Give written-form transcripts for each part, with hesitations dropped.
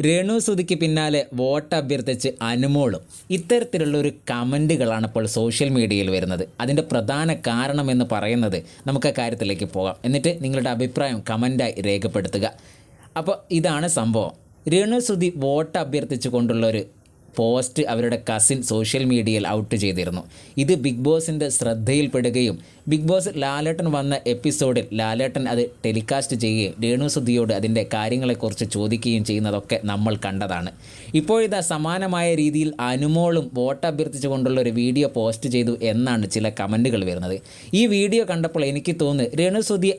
രേണു സുധിക്ക് പിന്നാലെ വോട്ട് അഭ്യർത്ഥിച്ച് അനുമോളും ഇത്തരത്തിലുള്ളൊരു കമൻറ്റുകളാണ് ഇപ്പോൾ സോഷ്യൽ മീഡിയയിൽ വരുന്നത്. അതിൻ്റെ പ്രധാന കാരണമെന്ന് പറയുന്നത് നമുക്ക് ആ കാര്യത്തിലേക്ക് പോകാം. എന്നിട്ട് നിങ്ങളുടെ അഭിപ്രായം കമൻറ്റായി രേഖപ്പെടുത്തുക. അപ്പോൾ ഇതാണ് സംഭവം. രേണു സുധി വോട്ട് അഭ്യർത്ഥിച്ചു കൊണ്ടുള്ളൊരു പോസ്റ്റ് അവരുടെ കസിൻ സോഷ്യൽ മീഡിയയിൽ ഔട്ട് ചെയ്തിരുന്നു. ഇത് ബിഗ് ബോസിൻ്റെ ശ്രദ്ധയിൽപ്പെടുകയും ബിഗ് ബോസ് ലാലേട്ടൻ വന്ന എപ്പിസോഡിൽ ലാലേട്ടൻ അത് ടെലികാസ്റ്റ് ചെയ്യുകയും രേണു സുധിയോട് അതിൻ്റെ കാര്യങ്ങളെക്കുറിച്ച് ചോദിക്കുകയും ചെയ്യുന്നതൊക്കെ നമ്മൾ കണ്ടതാണ്. ഇപ്പോഴിതാ സമാനമായ രീതിയിൽ അനുമോളും വോട്ട് അഭ്യർത്ഥിച്ചു കൊണ്ടുള്ള ഒരു വീഡിയോ പോസ്റ്റ് ചെയ്തു എന്നാണ് ചില കമൻറ്റുകൾ വരുന്നത്. ഈ വീഡിയോ കണ്ടപ്പോൾ എനിക്ക് തോന്നുന്നു രേണു സുധി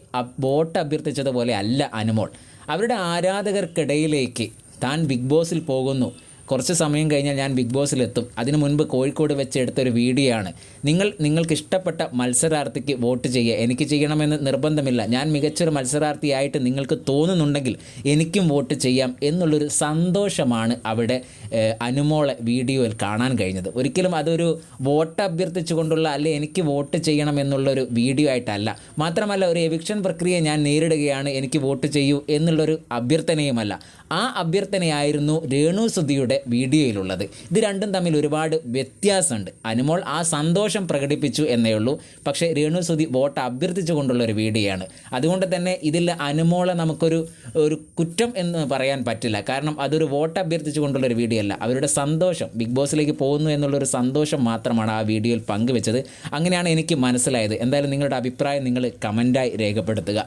വോട്ട് അഭ്യർത്ഥിച്ചതുപോലെ അല്ല അനുമോൾ. അവരുടെ ആരാധകർക്കിടയിലേക്ക് താൻ ബിഗ് ബോസിൽ പോകുന്നു, കുറച്ച് സമയം കഴിഞ്ഞാൽ ഞാൻ ബിഗ് ബോസിലെത്തും, അതിനു മുൻപ് കോഴിക്കോട് വെച്ച് എടുത്തൊരു വീഡിയോ ആണ്, നിങ്ങൾക്ക് ഇഷ്ടപ്പെട്ട മത്സരാർത്ഥിക്ക് വോട്ട് ചെയ്യുക, എനിക്ക് ചെയ്യണമെന്ന് നിർബന്ധമില്ല, ഞാൻ മികച്ചൊരു മത്സരാർത്ഥിയായിട്ട് നിങ്ങൾക്ക് തോന്നുന്നുണ്ടെങ്കിൽ എനിക്കും വോട്ട് ചെയ്യാം എന്നുള്ളൊരു സന്തോഷമാണ് അവിടെ അനുമോളെ വീഡിയോയിൽ കാണാൻ കഴിഞ്ഞത്. ഒരിക്കലും അതൊരു വോട്ട് അഭ്യർത്ഥിച്ചു കൊണ്ടുള്ള അല്ലെ എനിക്ക് വോട്ട് ചെയ്യണം എന്നുള്ളൊരു വീഡിയോ ആയിട്ടല്ല. മാത്രമല്ല ഒരു എവിക്ഷൻ പ്രക്രിയ ഞാൻ നേരിടുകയാണ്, എനിക്ക് വോട്ട് ചെയ്യൂ എന്നുള്ളൊരു അഭ്യർത്ഥനയുമല്ല. ആ അഭ്യർത്ഥനയായിരുന്നു രേണു സുധിയുടെ വീഡിയോയിലുള്ളത്. ഇത് രണ്ടും തമ്മിൽ ഒരുപാട് വ്യത്യാസമുണ്ട്. അനുമോൾ ആ സന്തോഷം പ്രകടിപ്പിച്ചു എന്നേ ഉള്ളൂ. പക്ഷേ രേണു സുധി വോട്ട് അഭ്യർത്ഥിച്ചു കൊണ്ടുള്ളൊരു വീഡിയോ ആണ്. അതുകൊണ്ട് തന്നെ ഇതിൽ അനുമോളെ നമുക്കൊരു കുറ്റം എന്ന് പറയാൻ പറ്റില്ല. കാരണം അതൊരു വോട്ട് അഭ്യർത്ഥിച്ചു കൊണ്ടുള്ളൊരു വീഡിയോ അല്ല. അവരുടെ സന്തോഷം, ബിഗ് ബോസിലേക്ക് പോകുന്നു എന്നുള്ളൊരു സന്തോഷം മാത്രമാണ് ആ വീഡിയോയിൽ പങ്കുവെച്ചത്. അങ്ങനെയാണ് എനിക്ക് മനസ്സിലായത്. എന്തായാലും നിങ്ങളുടെ അഭിപ്രായം നിങ്ങൾ കമൻറ്റായി രേഖപ്പെടുത്തുക.